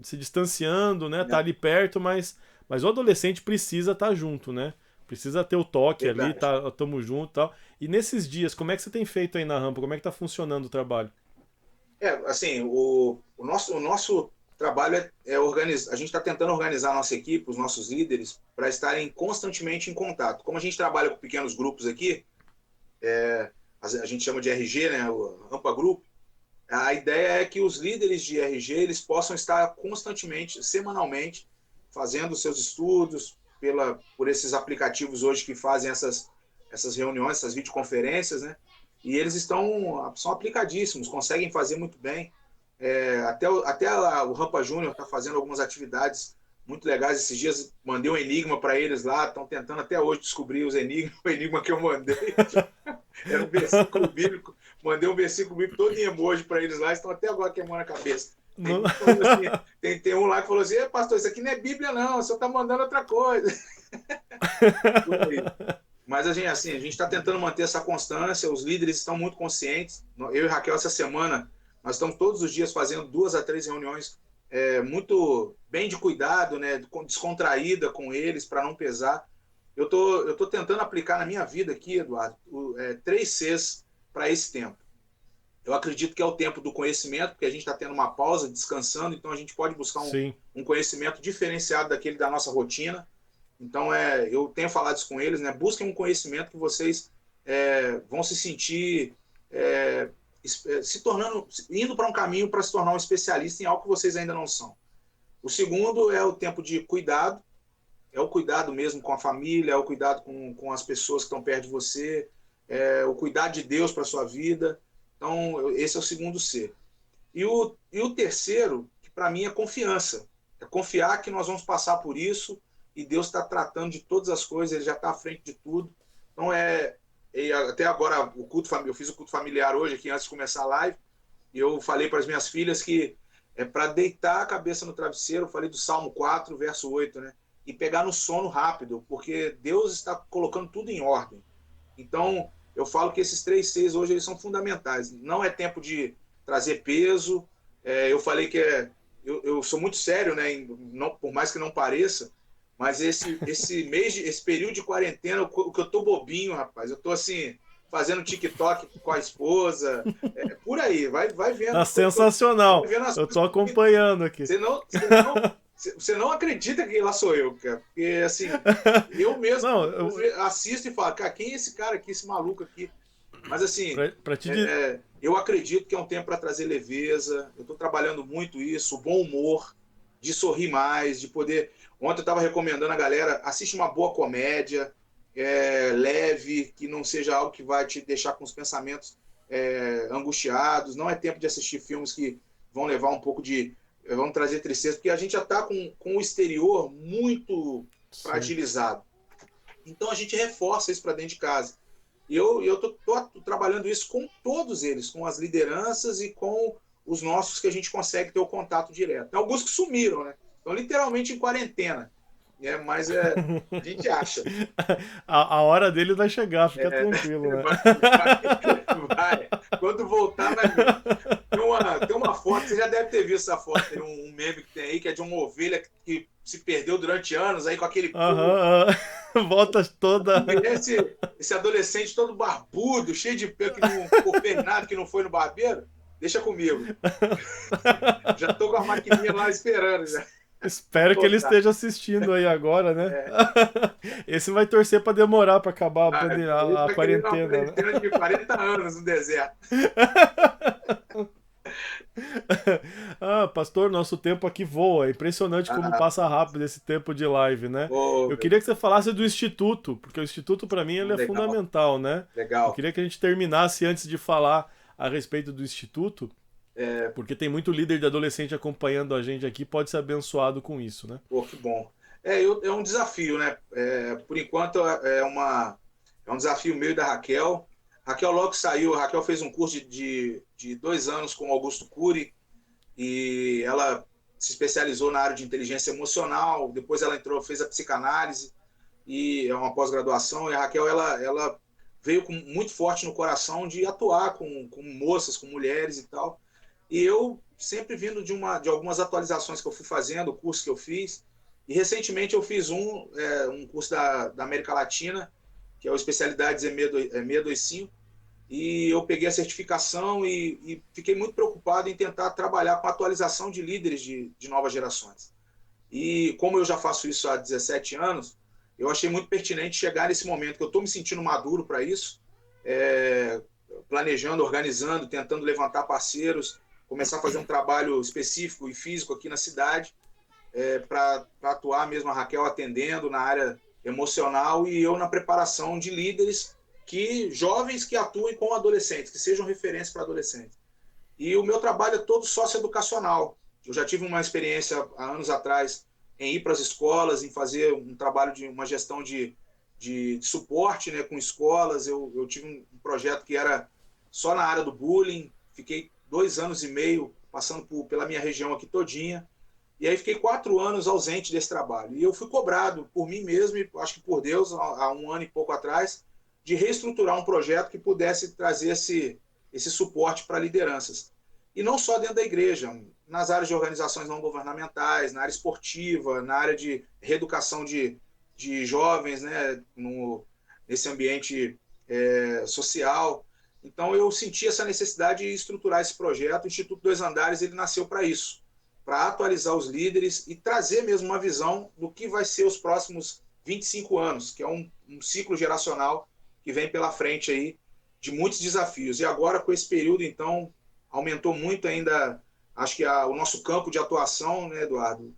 se distanciando, né? Tá ali perto, mas o adolescente precisa estar junto, né? Precisa ter o toque ali, Verdade. tamo junto e tal. E nesses dias, como é que você tem feito aí na rampa? Como é que tá funcionando o trabalho? Assim, o nosso trabalho é organizar. A gente está tentando organizar a nossa equipe, os nossos líderes, para estarem constantemente em contato. Como a gente trabalha com pequenos grupos aqui, a gente chama de RG, né? O Rampa Group. A ideia é que os líderes de RG eles possam estar constantemente, semanalmente, fazendo seus estudos por esses aplicativos hoje que fazem essas reuniões, essas videoconferências, né? E eles são aplicadíssimos, conseguem fazer muito bem. Até o Rampa Júnior está fazendo algumas atividades muito legais. Esses dias mandei um enigma para eles lá, estão tentando até hoje descobrir os enigmas, o enigma que eu mandei. Era um versículo bíblico, mandei um versículo bíblico todo em emoji para eles lá, estão até agora queimando a cabeça. Tem, Não... assim, tem um lá que falou assim: pastor, isso aqui não é Bíblia, não, o senhor está mandando outra coisa. Mas a gente está tentando manter essa constância, os líderes estão muito conscientes. Eu e Raquel, essa semana, nós estamos todos os dias fazendo 2 a 3 reuniões muito bem de cuidado, né, descontraída com eles, para não pesar. Eu tô tentando aplicar na minha vida aqui, Eduardo, 3 Cs para esse tempo. Eu acredito que é o tempo do conhecimento, porque a gente está tendo uma pausa, descansando, então a gente pode buscar Sim. um conhecimento diferenciado daquele da nossa rotina. Então, eu tenho falado isso com eles, né? Busquem um conhecimento que vocês vão se sentir se tornando, indo para um caminho para se tornar um especialista em algo que vocês ainda não são. O segundo é o tempo de cuidado, é o cuidado mesmo com a família, é o cuidado com as pessoas que estão perto de você, é o cuidado de Deus para a sua vida. Então, esse é o segundo C. E o terceiro, que para mim é confiança. É confiar que nós vamos passar por isso e Deus está tratando de todas as coisas, Ele já está à frente de tudo. Então, até agora, eu fiz o culto familiar hoje, aqui antes de começar a live, e eu falei para as minhas filhas que para deitar a cabeça no travesseiro, eu falei do Salmo 4, verso 8, né? E pegar no sono rápido, porque Deus está colocando tudo em ordem. Então, eu falo que esses 3 Cs hoje eles são fundamentais. Não é tempo de trazer peso. Eu falei que eu sou muito sério, né? Por mais que não pareça, mas esse período de quarentena, o que eu tô bobinho, rapaz. Eu tô assim, fazendo TikTok com a esposa. Por aí, vai vendo. Tá sensacional. Vai vendo as Eu coisas. tô acompanhando aqui. Você não acredita que lá sou eu, cara. Porque, assim, eu mesmo Não, assisto e falo, cara, quem é esse cara aqui, esse maluco aqui? Mas, assim, pra te dizer. eu acredito que é um tempo para trazer leveza. Eu estou trabalhando muito isso, o bom humor, de sorrir mais, de poder. Ontem eu estava recomendando a galera, assiste uma boa comédia, leve, que não seja algo que vai te deixar com os pensamentos angustiados. Não é tempo de assistir filmes que vão levar um pouco de. Vão trazer tristeza, porque a gente já está com o exterior muito fragilizado. Então a gente reforça isso para dentro de casa. E eu estou trabalhando isso com todos eles, com as lideranças e com os nossos que a gente consegue ter o contato direto. Tem alguns que sumiram, né? Estão literalmente em quarentena. Mas a gente acha. A hora dele vai chegar, fica tranquilo, né? Vai. Quando voltar, vai ver. Tem uma foto, você já deve ter visto essa foto, tem um meme que tem aí, que é de uma ovelha que se perdeu durante anos, aí com aquele pelo. Aham, volta toda. Esse adolescente todo barbudo, cheio de pelo, que não fez nada, que não foi no barbeiro, deixa comigo. Já tô com a maquininha lá esperando já. Espero que ele esteja assistindo aí agora, né? Esse vai torcer para demorar para acabar Ele a vai querer uma quarentena, né? quarentena de 40 anos no deserto. Ah, pastor, nosso tempo aqui voa. É impressionante como Ah, passa rápido esse tempo de live, né? oh, Eu queria que você falasse do Instituto, porque o Instituto para mim ele é legal, fundamental, né? Eu legal. queria que a gente terminasse antes de falar a respeito do Instituto, porque tem muito líder de adolescente acompanhando a gente aqui, pode ser abençoado com isso, né? Pô, que bom. É um desafio, né? Por enquanto é um desafio meu e da Raquel. Raquel logo saiu, a Raquel fez um curso de 2 anos com Augusto Cury e ela se especializou na área de inteligência emocional. Depois ela entrou, fez a psicanálise e é uma pós-graduação. E a Raquel ela veio muito forte no coração de atuar com moças, com mulheres e tal. E eu sempre vindo de algumas atualizações que eu fui fazendo, curso que eu fiz. E recentemente eu fiz um curso da América Latina, que é o Especialidades E625, e eu peguei a certificação e fiquei muito preocupado em tentar trabalhar com a atualização de líderes de novas gerações. E como eu já faço isso há 17 anos, eu achei muito pertinente chegar nesse momento que eu estou me sentindo maduro para isso, é, planejando, organizando, tentando levantar parceiros, começar a fazer um trabalho específico e físico aqui na cidade, para atuar mesmo, a Raquel atendendo na área emocional e eu na preparação de líderes jovens que atuem com adolescentes, que sejam referências para adolescentes. E o meu trabalho é todo socioeducacional. Eu já tive uma experiência há anos atrás em ir para as escolas, em fazer um trabalho de uma gestão de suporte, né, com escolas. Eu tive um projeto que era só na área do bullying. Fiquei 2 anos e meio passando pela minha região aqui todinha. E aí fiquei 4 anos ausente desse trabalho. E eu fui cobrado por mim mesmo, e acho que por Deus, há um ano e pouco atrás, de reestruturar um projeto que pudesse trazer esse suporte para lideranças. E não só dentro da igreja, nas áreas de organizações não governamentais, na área esportiva, na área de reeducação de jovens, né, nesse ambiente social. Então eu senti essa necessidade de estruturar esse projeto. O Instituto Dois Andares ele nasceu para isso, para atualizar os líderes e trazer mesmo uma visão do que vai ser os próximos 25 anos, que é um ciclo geracional que vem pela frente aí de muitos desafios. E agora, com esse período, então, aumentou muito ainda, acho que o nosso campo de atuação, né, Eduardo?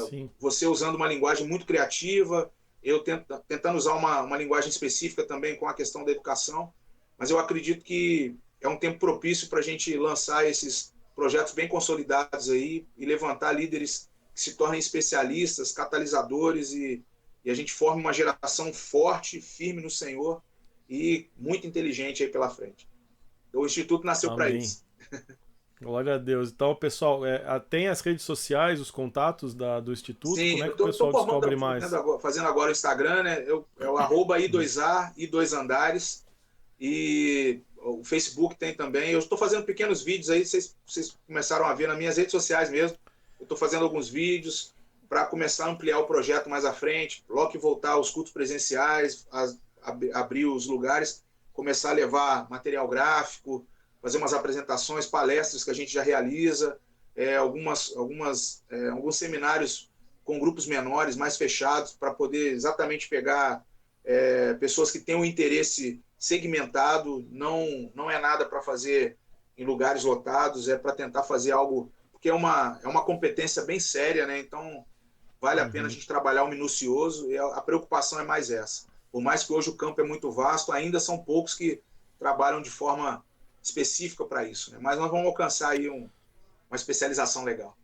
Sim. Você usando uma linguagem muito criativa, eu tentando usar uma linguagem específica também com a questão da educação, mas eu acredito que é um tempo propício para a gente lançar esses projetos bem consolidados aí e levantar líderes que se tornem especialistas, catalisadores e a gente forme uma geração forte, firme no Senhor e muito inteligente aí pela frente. Então, o Instituto nasceu para Amém. isso. Glória a Deus. Então, pessoal, tem as redes sociais, os contatos do Instituto? Sim, Como é eu que o estou pessoal descobre mais? fazendo agora o Instagram, né? É o @i2a, i2 andares, e o Facebook tem também. Eu estou fazendo pequenos vídeos aí, vocês começaram a ver nas minhas redes sociais mesmo. Eu estou fazendo alguns vídeos para começar a ampliar o projeto mais à frente, logo que voltar aos cultos presenciais, abrir os lugares, começar a levar material gráfico, fazer umas apresentações, palestras que a gente já realiza, alguns seminários com grupos menores, mais fechados, para poder exatamente pegar pessoas que têm um interesse segmentado, não é nada para fazer em lugares lotados, é para tentar fazer algo, porque é uma competência bem séria, né? Então vale a pena a Uhum. gente trabalhar o minucioso e a preocupação é mais essa. Por mais que hoje o campo é muito vasto, ainda são poucos que trabalham de forma específica para isso, né? Mas nós vamos alcançar aí uma especialização legal.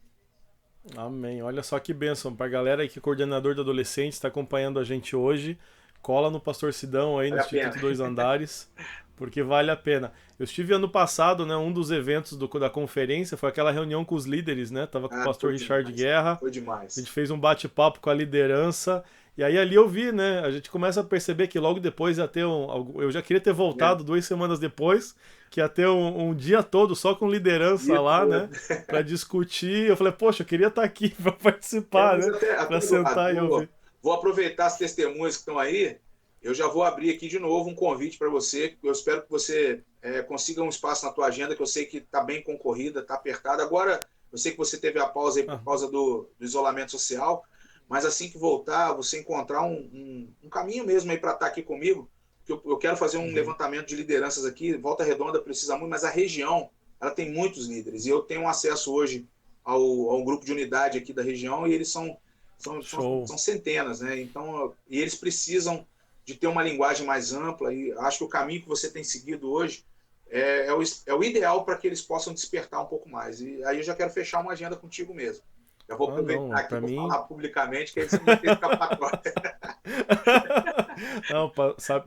Amém. Olha só que bênção. Para a galera aí que é coordenador de adolescentes está acompanhando a gente hoje, cola no Pastor Sidão aí no Vale a pena. Instituto Dois Andares, porque vale a pena. Eu estive ano passado, né, um dos eventos da conferência foi aquela reunião com os líderes, né? Tava com o pastor Richard Guerra. Foi demais. A gente fez um bate-papo com a liderança. E aí ali eu vi, né? A gente começa a perceber que logo depois ia ter eu já queria ter voltado 2 semanas depois, que ia ter um dia todo só com liderança lá, né? Pra discutir. Eu falei, poxa, eu queria estar aqui pra participar, né? Pra sentar e ouvir. Vou aproveitar as testemunhas que estão aí. Eu já vou abrir aqui de novo um convite para você. Eu espero que você consiga um espaço na tua agenda, que eu sei que está bem concorrida, está apertada. Agora, eu sei que você teve a pausa aí por causa do isolamento social, mas assim que voltar, você encontrar um caminho mesmo aí para estar aqui comigo, que eu quero fazer um levantamento de lideranças aqui. Volta Redonda precisa muito, mas a região ela tem muitos líderes. E eu tenho acesso hoje ao grupo de unidade aqui da região, e eles são centenas, né? Então, e eles precisam de ter uma linguagem mais ampla, e acho que o caminho que você tem seguido hoje é o ideal para que eles possam despertar um pouco mais. E aí eu já quero fechar uma agenda contigo mesmo. Eu vou aproveitar aqui para falar publicamente, que aí você não vai ter escapatória. Não,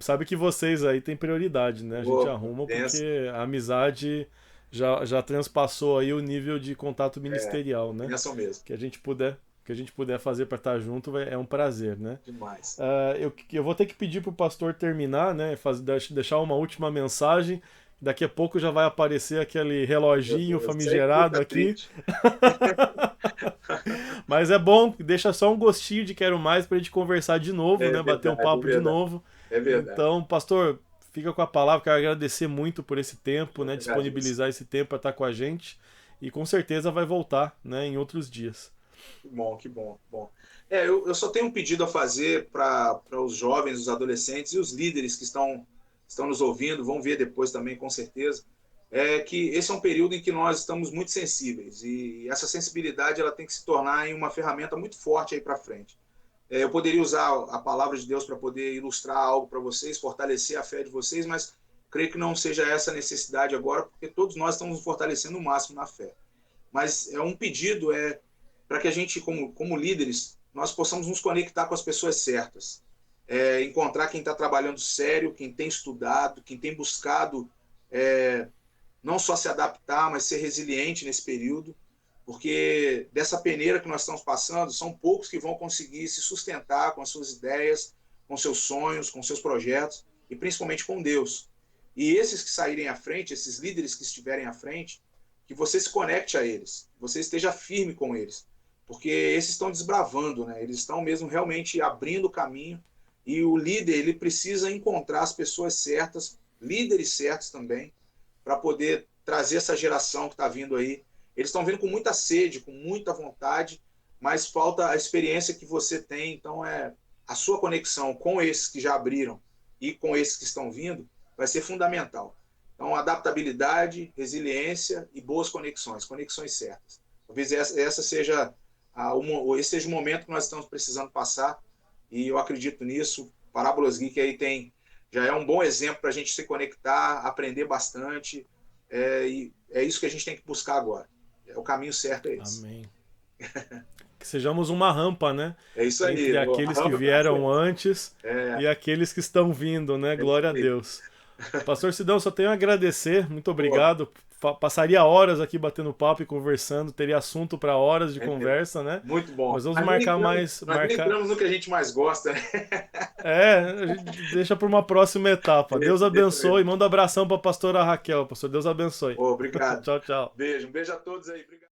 sabe que vocês aí têm prioridade, né? A gente arruma porque a amizade já transpassou aí o nível de contato ministerial, né? Isso mesmo. Que a gente puder fazer para estar junto é um prazer, né? Demais. Eu vou ter que pedir para o pastor terminar, né? Deixar uma última mensagem. Daqui a pouco já vai aparecer aquele reloginho famigerado aqui. Mas é bom, deixa só um gostinho de quero mais para a gente conversar de novo, né? Verdade, bater um papo de novo. É verdade. Então, pastor, fica com a palavra. Quero agradecer muito por esse tempo, né? Disponibilizar esse tempo para estar com a gente. E com certeza vai voltar, né? Em outros dias. Que bom. Eu só tenho um pedido a fazer para os jovens, os adolescentes e os líderes que estão nos ouvindo, vão ver depois também, com certeza, que esse é um período em que nós estamos muito sensíveis, e essa sensibilidade ela tem que se tornar em uma ferramenta muito forte aí para frente. Eu poderia usar a palavra de Deus para poder ilustrar algo para vocês, fortalecer a fé de vocês, mas creio que não seja essa a necessidade agora, porque todos nós estamos nos fortalecendo o máximo na fé. Mas um pedido para que a gente, como líderes, nós possamos nos conectar com as pessoas certas. Encontrar quem está trabalhando sério, quem tem estudado, quem tem buscado não só se adaptar, mas ser resiliente nesse período, porque dessa peneira que nós estamos passando, são poucos que vão conseguir se sustentar com as suas ideias, com seus sonhos, com seus projetos, e principalmente com Deus. E esses que saírem à frente, esses líderes que estiverem à frente, que você se conecte a eles, que você esteja firme com eles, porque esses estão desbravando, né? Eles estão mesmo realmente abrindo o caminho. E o líder, ele precisa encontrar as pessoas certas, líderes certos também, para poder trazer essa geração que está vindo aí. Eles estão vindo com muita sede, com muita vontade, mas falta a experiência que você tem. Então, a sua conexão com esses que já abriram e com esses que estão vindo vai ser fundamental. Então, adaptabilidade, resiliência e boas conexões certas. Talvez esse seja o momento que nós estamos precisando passar. E eu acredito nisso. Parábolas Geek aí já é um bom exemplo para a gente se conectar, aprender bastante. E é isso que a gente tem que buscar agora. O caminho certo é esse. Amém. Que sejamos uma rampa, né? É isso aí. Entre aqueles que vieram antes e aqueles que estão vindo, né? Glória a Deus. Pastor Sidão, só tenho a agradecer. Muito obrigado. Passaria horas aqui batendo papo e conversando, teria assunto para horas de conversa, né? Muito bom. Mas vamos marcar mais. Nós entramos no que a gente mais gosta, né? A gente deixa para uma próxima etapa. Deus abençoe. Manda um abração para a pastora Raquel. Pastor, Deus abençoe. Obrigado. Tchau, tchau. Um beijo a todos aí. Obrigado.